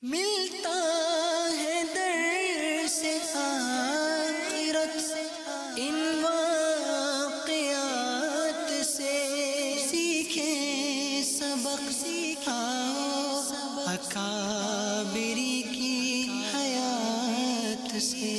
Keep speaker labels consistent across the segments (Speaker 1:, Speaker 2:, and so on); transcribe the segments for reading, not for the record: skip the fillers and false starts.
Speaker 1: ملتا ہے در سے آخرت ان واقعات سے، سیکھیں سبق آؤ اکابری کی حیات سے۔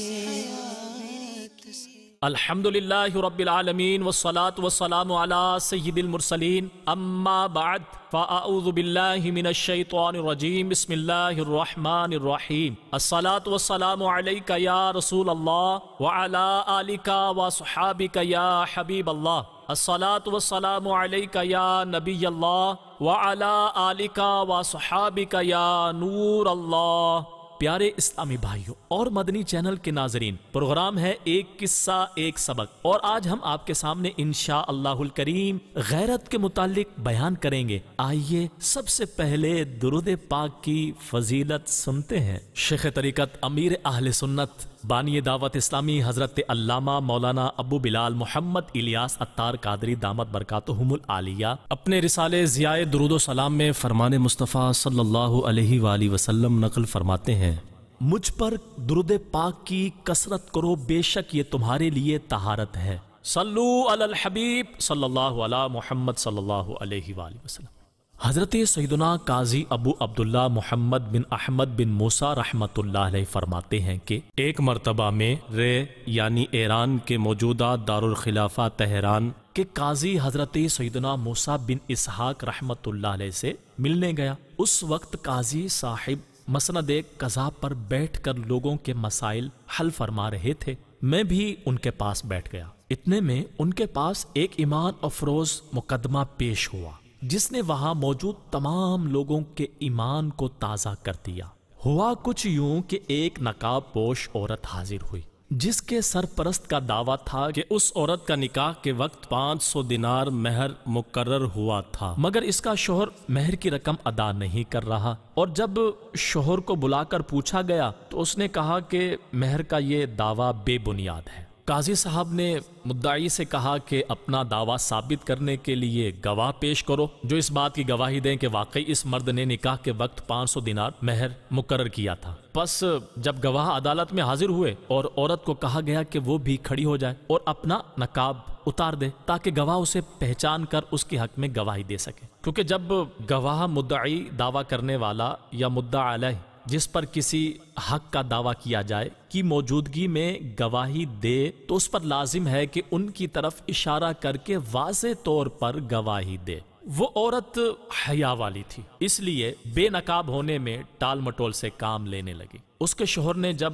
Speaker 2: الحمدللہ رب العالمین والصلاة والسلام علی سید المرسلین، اما بعد فاعوذ باللہ من الشیطان الرجیم، بسم اللہ الرحمن الرحیم۔ الصلاة والسلام علیک یا رسول اللہ وعلی آلک وصحابک یا حبیب اللہ۔ الصلاة والسلام علیک یا نبی اللہ وعلی آلک وصحابک یا نور اللہ۔ پیارے اسلامی بھائیوں اور مدنی چینل کے ناظرین، پروگرام ہے ایک قصہ ایک سبق، اور آج ہم آپ کے سامنے انشاءاللہ الکریم غیرت کے متعلق بیان کریں گے۔ آئیے سب سے پہلے درود پاک کی فضیلت سنتے ہیں۔ شیخ طریقت امیر اہل سنت بانی دعوت اسلامی حضرت علامہ مولانا ابو بلال محمد الیاس عطار قادری دامت برکاتہم العالیہ اپنے رسالے ضیاء درود و سلام میں فرمان مصطفیٰ صلی اللہ علیہ وآلہ وسلم نقل فرماتے ہیں، مجھ پر درود پاک کی کثرت کرو، بے شک یہ تمہارے لیے طہارت ہے۔ صلو علی الحبیب صلی اللہ علی محمد صلی اللہ علیہ وآلہ وسلم۔ حضرت سیدنا قاضی ابو عبداللہ محمد بن احمد بن موسیٰ رحمت اللہ علیہ فرماتے ہیں کہ ایک مرتبہ میں رے یعنی ایران کے موجودہ دارالخلافہ تہران کے قاضی حضرت سیدنا موسیٰ بن اسحاق رحمت اللہ علیہ سے ملنے گیا۔ اس وقت قاضی صاحب مسند قضا پر بیٹھ کر لوگوں کے مسائل حل فرما رہے تھے۔ میں بھی ان کے پاس بیٹھ گیا۔ اتنے میں ان کے پاس ایک ایمان افروز مقدمہ پیش ہوا جس نے وہاں موجود تمام لوگوں کے ایمان کو تازہ کر دیا۔ ہوا کچھ یوں کہ ایک نقاب پوش عورت حاضر ہوئی جس کے سرپرست کا دعویٰ تھا کہ اس عورت کا نکاح کے وقت 500 دینار مہر مقرر ہوا تھا، مگر اس کا شوہر مہر کی رقم ادا نہیں کر رہا، اور جب شوہر کو بلا کر پوچھا گیا تو اس نے کہا کہ مہر کا یہ دعویٰ بے بنیاد ہے۔ قاضی صاحب نے مدعی سے کہا کہ اپنا دعویٰ ثابت کرنے کے لیے گواہ پیش کرو جو اس بات کی گواہی دیں کہ واقعی اس مرد نے نکاح کے وقت 500 دینار مہر مقرر کیا تھا۔ پس جب گواہ عدالت میں حاضر ہوئے اور عورت کو کہا گیا کہ وہ بھی کھڑی ہو جائے اور اپنا نقاب اتار دے تاکہ گواہ اسے پہچان کر اس کے حق میں گواہی دے سکے، کیونکہ جب گواہ مدعی دعویٰ کرنے والا یا مدعا علیہ جس پر کسی حق کا دعویٰ کیا جائے کی موجودگی میں گواہی دے تو اس پر لازم ہے کہ ان کی طرف اشارہ کر کے واضح طور پر گواہی دے۔ وہ عورت حیا والی تھی، اس لیے بے نقاب ہونے میں ٹال مٹول سے کام لینے لگی۔ اس کے شوہر نے جب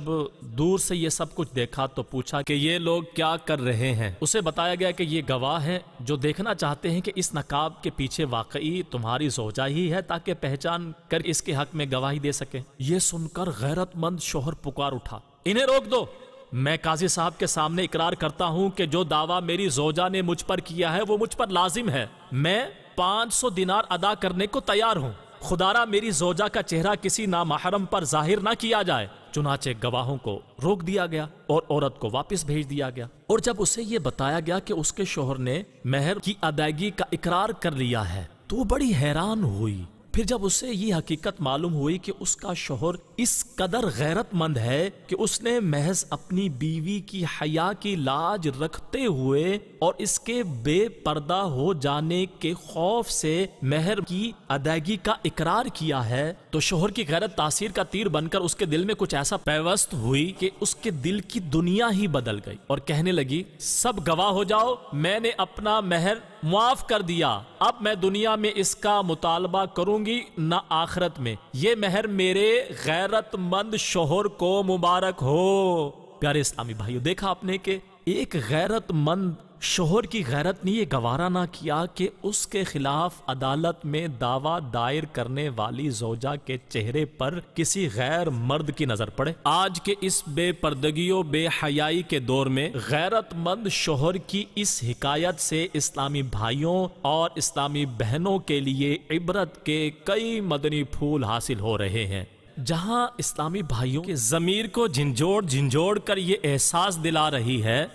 Speaker 2: دور سے یہ سب کچھ دیکھا تو پوچھا کہ یہ لوگ کیا کر رہے ہیں۔ اسے بتایا گیا کہ یہ گواہ ہیں جو دیکھنا چاہتے ہیں کہ اس نقاب کے پیچھے واقعی تمہاری زوجہ ہی ہے تاکہ پہچان کر اس کے حق میں گواہی دے سکیں۔ یہ سن کر غیرت مند شوہر پکار اٹھا، انہیں روک دو، میں قاضی صاحب کے سامنے اقرار کرتا ہوں کہ جو دعویٰ میری زوجہ نے مجھ پر کیا ہے وہ مجھ پر لازم ہے، میں 500 دینار ادا کرنے کو تیار ہوں، خدارا میری زوجہ کا چہرہ کسی نامحرم پر ظاہر نہ کیا جائے۔ چنانچہ گواہوں کو روک دیا گیا اور عورت کو واپس بھیج دیا گیا، اور جب اسے یہ بتایا گیا کہ اس کے شوہر نے مہر کی ادائیگی کا اقرار کر لیا ہے تو وہ بڑی حیران ہوئی۔ پھر جب اسے یہ حقیقت معلوم ہوئی کہ اس کا شوہر اس قدر غیرت مند ہے کہ اس نے محض اپنی بیوی کی حیا کی لاج رکھتے ہوئے اور اس کے بے پردہ ہو جانے کے خوف سے مہر کی ادائیگی کا اقرار کیا ہے، تو شوہر کی غیرت تاثیر کا تیر بن کر اس کے دل میں کچھ ایسا پیوست ہوئی کہ اس کے دل کی دنیا ہی بدل گئی، اور کہنے لگی، سب گواہ ہو جاؤ، میں نے اپنا مہر معاف کر دیا، اب میں دنیا میں اس کا مطالبہ کروں گی نہ آخرت میں، یہ مہر میرے غیرت مند شوہر کو مبارک ہو۔ پیارے اسلامی بھائیو، دیکھا آپ نے کہ ایک غیرت مند شوہر کی غیرت نے یہ گوارا نہ کیا کہ اس کے خلاف عدالت میں دعویٰ دائر کرنے والی زوجہ کے چہرے پر کسی غیر مرد کی نظر پڑے۔ آج کے اس بے پردگی و بے حیائی کے دور میں غیرت مند شوہر کی اس حکایت سے اسلامی بھائیوں اور اسلامی بہنوں کے لیے عبرت کے کئی مدنی پھول حاصل ہو رہے ہیں، جہاں اسلامی بھائیوں کے ضمیر کو جھنجھوڑ کر یہ احساس دلا رہی ہے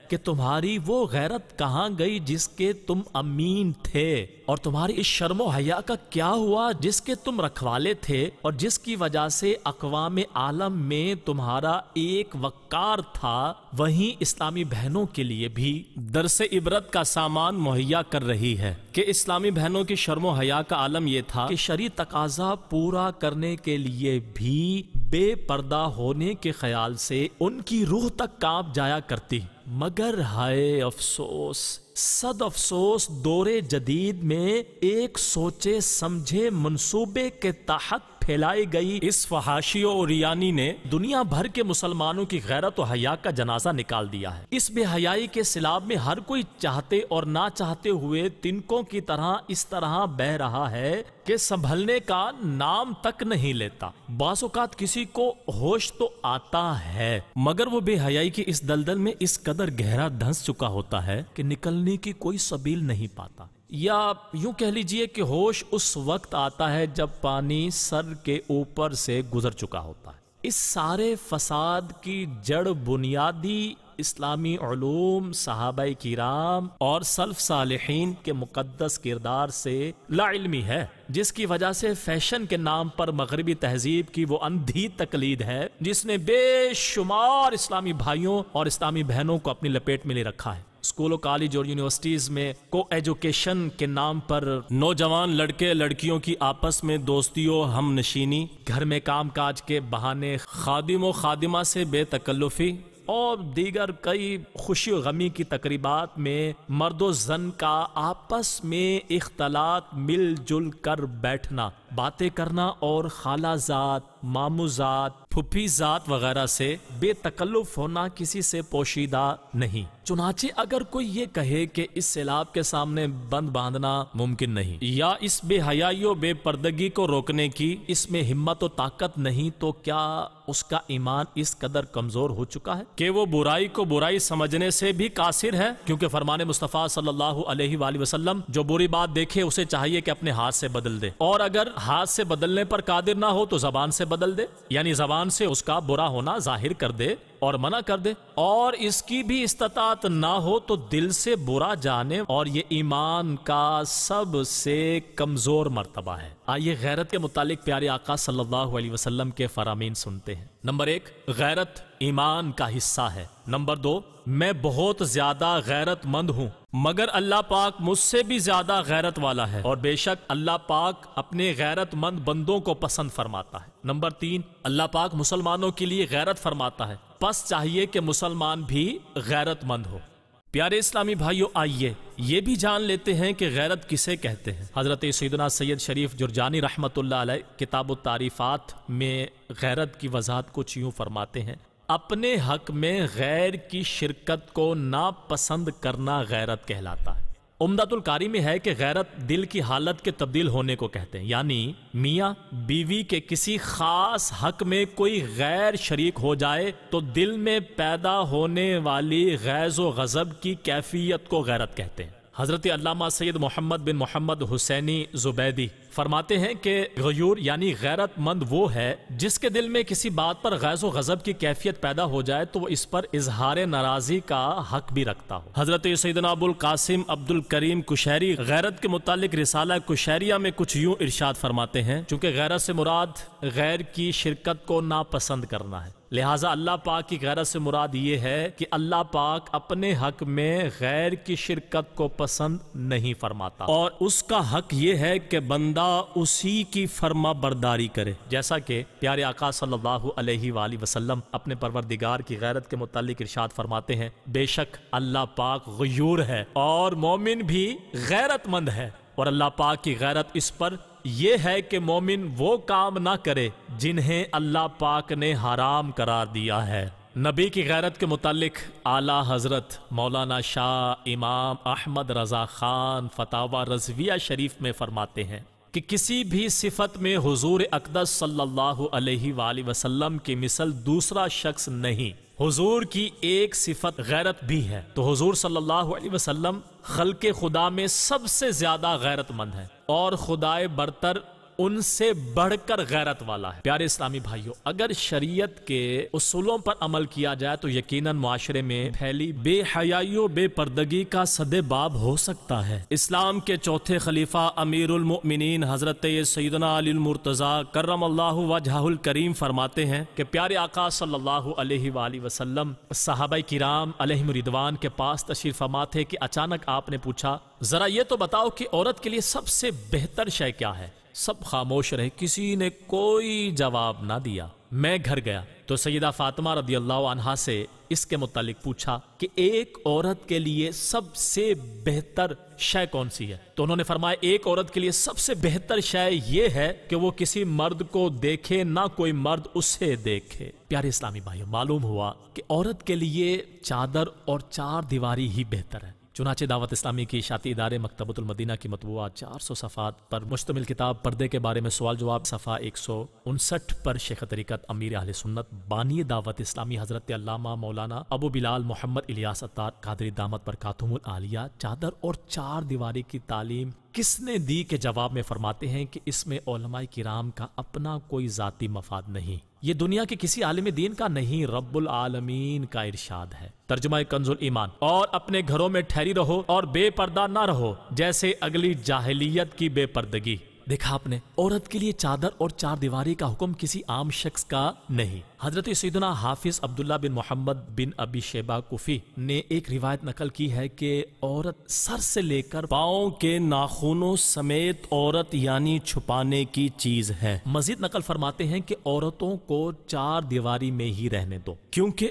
Speaker 2: کہ تمہاری وہ غیرت کہاں گئی جس کے تم امین تھے، اور تمہاری اس شرم و حیا کا کیا ہوا جس کے تم رکھوالے تھے، اور جس کی وجہ سے اقوام عالم میں تمہارا ایک وقار تھا، وہیں اسلامی بہنوں کے لیے بھی درس عبرت کا سامان مہیا کر رہی ہے کہ اسلامی بہنوں کی شرم و حیا کا عالم یہ تھا کہ شرعی تقاضا پورا کرنے کے لیے بھی بے پردہ ہونے کے خیال سے ان کی روح تک کانپ جایا کرتی، مگر ہائے افسوس، صد افسوس، دور جدید میں ایک سوچے سمجھے منصوبے کے تحت پھیلائی گئی اس فحاشی و عریانی نے دنیا بھر کے مسلمانوں کی غیرت و حیا کا جنازہ نکال دیا ہے۔ اس بے حیائی کے سیلاب میں ہر کوئی چاہتے اور نہ چاہتے ہوئے تنکوں کی طرح اس طرح بہہ رہا ہے کہ سنبھلنے کا نام تک نہیں لیتا۔ بعض اوقات کسی کو ہوش تو آتا ہے، مگر وہ بے حیائی کی اس دلدل میں اس قدر گہرا دھنس چکا ہوتا ہے کہ نکلنے کی کوئی سبیل نہیں پاتا، یا یوں کہہ لیجئے کہ ہوش اس وقت آتا ہے جب پانی سر کے اوپر سے گزر چکا ہوتا ہے۔ اس سارے فساد کی جڑ بنیادی اسلامی علوم، صحابہ کرام اور سلف صالحین کے مقدس کردار سے لا علمی ہے، جس کی وجہ سے فیشن کے نام پر مغربی تہذیب کی وہ اندھی تقلید ہے جس نے بے شمار اسلامی بھائیوں اور اسلامی بہنوں کو اپنی لپیٹ میں لے رکھا ہے۔ اسکولوں، کالج اور یونیورسٹیز میں کو ایجوکیشن کے نام پر نوجوان لڑکے لڑکیوں کی آپس میں دوستی و ہم نشینی، گھر میں کام کاج کے بہانے خادم و خادمہ سے بے تکلفی اور دیگر کئی خوشی و غمی کی تقریبات میں مرد و زن کا آپس میں اختلاط، مل جل کر بیٹھنا، باتیں کرنا اور خالہ ذات، ماموں ذات، پھپھی ذات وغیرہ سے بے تکلف ہونا کسی سے پوشیدہ نہیں۔ چنانچہ اگر کوئی یہ کہے کہ اس سیلاب کے سامنے بند باندھنا ممکن نہیں، یا اس بے حیائی و بے پردگی کو روکنے کی اس میں ہمت و طاقت نہیں، تو کیا اس کا ایمان اس قدر کمزور ہو چکا ہے کہ وہ برائی کو برائی سمجھنے سے بھی قاصر ہے؟ کیونکہ فرمان مصطفیٰ صلی اللہ علیہ وآلہ وسلم جو بری بات دیکھے اسے چاہیے کہ اپنے ہاتھ سے بدل دے، اور اگر ہاتھ سے بدلنے پر قادر نہ ہو تو زبان سے بدل دے، یعنی زبان سے اس کا برا ہونا ظاہر کر دے اور منع کر دے، اور اس کی بھی استطاعت نہ ہو تو دل سے برا جانے، اور یہ ایمان کا سب سے کمزور مرتبہ ہے۔ آئیے غیرت کے متعلق پیارے آقا صلی اللہ علیہ وسلم کے فرامین سنتے ہیں۔ نمبر 1، غیرت ایمان کا حصہ ہے۔ نمبر 2، میں بہت زیادہ غیرت مند ہوں، مگر اللہ پاک مجھ سے بھی زیادہ غیرت والا ہے، اور بے شک اللہ پاک اپنے غیرت مند بندوں کو پسند فرماتا ہے۔ نمبر 3، اللہ پاک مسلمانوں کے لیے غیرت فرماتا ہے، پس چاہیے کہ مسلمان بھی غیرت مند ہو۔ پیارے اسلامی بھائیوں، آئیے یہ بھی جان لیتے ہیں کہ غیرت کسے کہتے ہیں۔ حضرت سیدنا سید شریف جرجانی رحمت اللہ علیہ کتاب التعریفات میں غیرت کی وضاحت کچھ یوں فرماتے ہیں: اپنے حق میں غیر کی شرکت کو ناپسند کرنا غیرت کہلاتا ہے۔ عمدۃ القاری میں ہے کہ غیرت دل کی حالت کے تبدیل ہونے کو کہتے ہیں، یعنی میاں بیوی کے کسی خاص حق میں کوئی غیر شریک ہو جائے تو دل میں پیدا ہونے والی غیظ و غضب کی کیفیت کو غیرت کہتے ہیں۔ حضرت علامہ سید محمد بن محمد حسینی زبیدی فرماتے ہیں کہ غیور یعنی غیرت مند وہ ہے جس کے دل میں کسی بات پر غیظ و غضب کی کیفیت پیدا ہو جائے تو وہ اس پر اظہار ناراضی کا حق بھی رکھتا ہو۔ حضرت سیدنا ابو القاسم عبد الکریم کشیری غیرت کے متعلق رسالہ کشیریہ میں کچھ یوں ارشاد فرماتے ہیں: چونکہ غیرت سے مراد غیر کی شرکت کو ناپسند کرنا ہے، لہٰذا اللہ پاک کی غیرت سے مراد یہ ہے کہ اللہ پاک اپنے حق میں غیر کی شرکت کو پسند نہیں فرماتا، اور اس کا حق یہ ہے کہ بندہ اسی کی فرما برداری کرے، جیسا کہ پیارے آقا صلی اللہ علیہ وآلہ وسلم اپنے پروردگار کی غیرت کے متعلق ارشاد فرماتے ہیں: بے شک اللہ پاک غیور ہے اور مومن بھی غیرت مند ہے، اور اللہ پاک کی غیرت اس پر یہ ہے کہ مومن وہ کام نہ کرے جنہیں اللہ پاک نے حرام قرار دیا ہے۔ نبی کی غیرت کے متعلق اعلیٰ حضرت مولانا شاہ امام احمد رضا خان فتاوی رضویہ شریف میں فرماتے ہیں کہ کسی بھی صفت میں حضور اقدس صلی اللہ علیہ وآلہ وسلم کی مثل دوسرا شخص نہیں۔ حضور کی ایک صفت غیرت بھی ہے، تو حضور صلی اللہ علیہ وسلم خلق خدا میں سب سے زیادہ غیرت مند ہے، اور خدائے برتر ان سے بڑھ کر غیرت والا ہے۔ پیارے اسلامی بھائیوں، اگر شریعت کے اصولوں پر عمل کیا جائے تو یقیناً معاشرے میں پھیلی بے حیائی و بے پردگی کا سد باب ہو سکتا ہے۔ اسلام کے چوتھے خلیفہ امیر المؤمنین حضرت سیدنا علی المرتضیٰ کرم اللہ وجہہ الکریم فرماتے ہیں کہ پیارے آقا صلی اللہ علیہ وآلہ وسلم صحابہ کرام علیہم رضوان کے پاس تشریف فرما تھے کہ اچانک آپ نے پوچھا، ذرا یہ تو بتاؤ کہ عورت کے لیے سب سے بہتر شے کیا ہے؟ سب خاموش رہے، کسی نے کوئی جواب نہ دیا۔ میں گھر گیا تو سیدہ فاطمہ رضی اللہ عنہا سے اس کے متعلق پوچھا کہ ایک عورت کے لیے سب سے بہتر شے کون سی ہے؟ تو انہوں نے فرمایا ایک عورت کے لیے سب سے بہتر شے یہ ہے کہ وہ کسی مرد کو دیکھے نہ کوئی مرد اسے دیکھے۔ پیارے اسلامی بھائیوں، معلوم ہوا کہ عورت کے لیے چادر اور چار دیواری ہی بہتر ہے۔ چنانچہ دعوت اسلامی کی اشاعتی ادارے مکتبۃ المدینہ کی مطبوعہ 400 صفحات پر مشتمل کتاب پردے کے بارے میں سوال جواب صفحہ 159 پر شیخ طریقت امیر اہل سنت بانی دعوت اسلامی حضرت علامہ مولانا ابو بلال محمد الیاس عطار قادری دامت برکاتہم العالیہ چادر اور چار دیواری کی تعلیم کس نے دی کے جواب میں فرماتے ہیں کہ اس میں علماء کرام کا اپنا کوئی ذاتی مفاد نہیں، یہ دنیا کے کسی عالم دین کا نہیں، رب العالمین کا ارشاد ہے۔ ترجمہ کنز الایمان، اور اپنے گھروں میں ٹھہری رہو اور بے پردہ نہ رہو جیسے اگلی جاہلیت کی بے پردگی۔ دیکھا آپ نے، عورت کے لیے چادر اور چار دیواری کا حکم کسی عام شخص کا نہیں۔ حضرت سیدنا حافظ عبداللہ بن محمد بن ابی شیبہ کفی نے ایک روایت نقل کی ہے کہ عورت سر سے لے کر پاؤں کے ناخنوں سمیت عورت یعنی چھپانے کی چیز ہے۔ مزید نقل فرماتے ہیں کہ عورتوں کو چار دیواری میں ہی رہنے دو، کیونکہ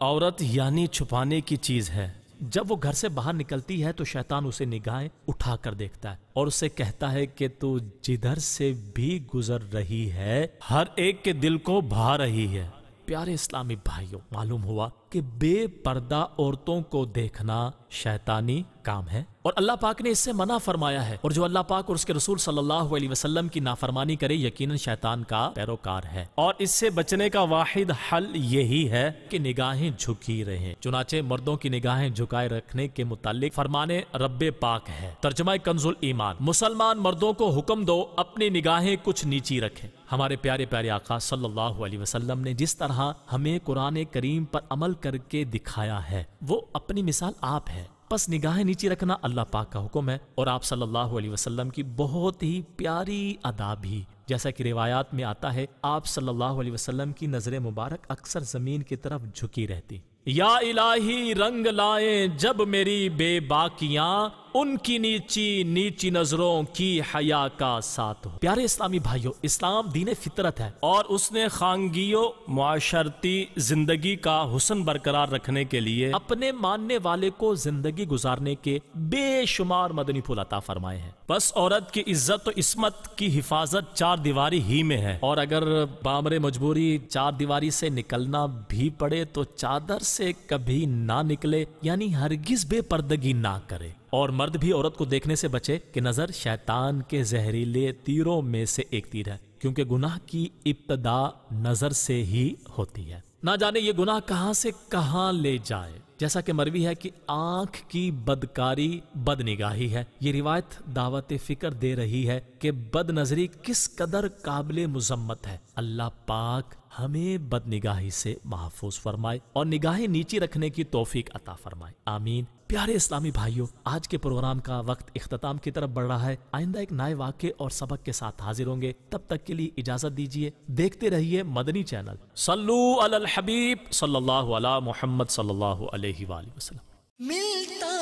Speaker 2: عورت یعنی چھپانے کی چیز ہے۔ جب وہ گھر سے باہر نکلتی ہے تو شیطان اسے نگاہیں اٹھا کر دیکھتا ہے اور اسے کہتا ہے کہ تو جدھر سے بھی گزر رہی ہے ہر ایک کے دل کو بھا رہی ہے۔ پیارے اسلامی بھائیوں، معلوم ہوا کہ بے پردہ عورتوں کو دیکھنا شیطانی کام ہے اور اللہ پاک نے اس سے منع فرمایا ہے، اور جو اللہ پاک اور اس کے رسول صلی اللہ علیہ وسلم کی نافرمانی کرے یقیناً شیطان کا پیروکار ہے، اور اس سے بچنے کا واحد حل یہی ہے کہ نگاہیں جھکی رہیں۔ چنانچہ مردوں کی نگاہیں جھکائے رکھنے کے متعلق فرمانے رب پاک ہے۔ ترجمہ کنز الایمان، مسلمان مردوں کو حکم دو اپنی نگاہیں کچھ نیچی رکھیں۔ ہمارے پیارے پیارے آقا صلی اللہ علیہ وسلم نے جس طرح ہمیں قرآن کریم پر عمل کر کے دکھایا ہے وہ اپنی مثال آپ ہے۔ بس نگاہیں نیچی رکھنا اللہ پاک کا حکم ہے، اور آپ صلی اللہ علیہ وسلم کی بہت ہی پیاری ادا بھی، جیسا کہ روایات میں آتا ہے آپ صلی اللہ علیہ وسلم کی نظر مبارک اکثر زمین کی طرف جھکی رہتی۔ یا الہی رنگ لائیں جب میری بے باکیاں، ان کی نیچی نظروں کی حیا کا ساتھ ہو۔ پیارے اسلامی بھائیوں، اسلام دین فطرت ہے اور اس نے خانگی و معاشرتی زندگی کا حسن برقرار رکھنے کے لیے اپنے ماننے والے کو زندگی گزارنے کے بے شمار مدنی پھول عطا فرمائے ہیں۔ بس عورت کی عزت و عصمت کی حفاظت چار دیواری ہی میں ہے، اور اگر بامر مجبوری چار دیواری سے نکلنا بھی پڑے تو چادر سے کبھی نہ نکلے، یعنی ہرگز بے پردگی نہ کرے۔ اور مرد بھی عورت کو دیکھنے سے بچے کہ نظر شیطان کے زہریلے تیروں میں سے ایک تیر ہے، کیونکہ گناہ کی ابتدا نظر سے ہی ہوتی ہے۔ نہ جانے یہ گناہ کہاں سے کہاں لے جائے، جیسا کہ مروی ہے کہ آنکھ کی بدکاری بد نگاہی ہے۔ یہ روایت دعوت فکر دے رہی ہے کہ بد نظری کس قدر قابل مذمت ہے۔ اللہ پاک ہمیں بد نگاہی سے محفوظ فرمائے اور نگاہیں نیچی رکھنے کی توفیق عطا فرمائے، آمین۔ پیارے اسلامی بھائیوں، آج کے پروگرام کا وقت اختتام کی طرف بڑھ رہا ہے۔ آئندہ ایک نئے واقعے اور سبق کے ساتھ حاضر ہوں گے، تب تک کے لیے اجازت دیجیے، دیکھتے رہیے مدنی چینل۔ صلو علی الحبیب صلی اللہ علی محمد صلی اللہ علیہ وآلہ وسلم۔
Speaker 1: ملتا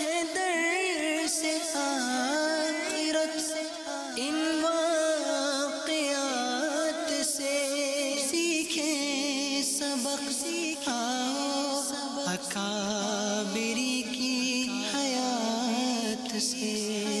Speaker 1: ہے در سے آخرت ان واقعات سے، سیکھیں سبق اکابری کی حیات سے۔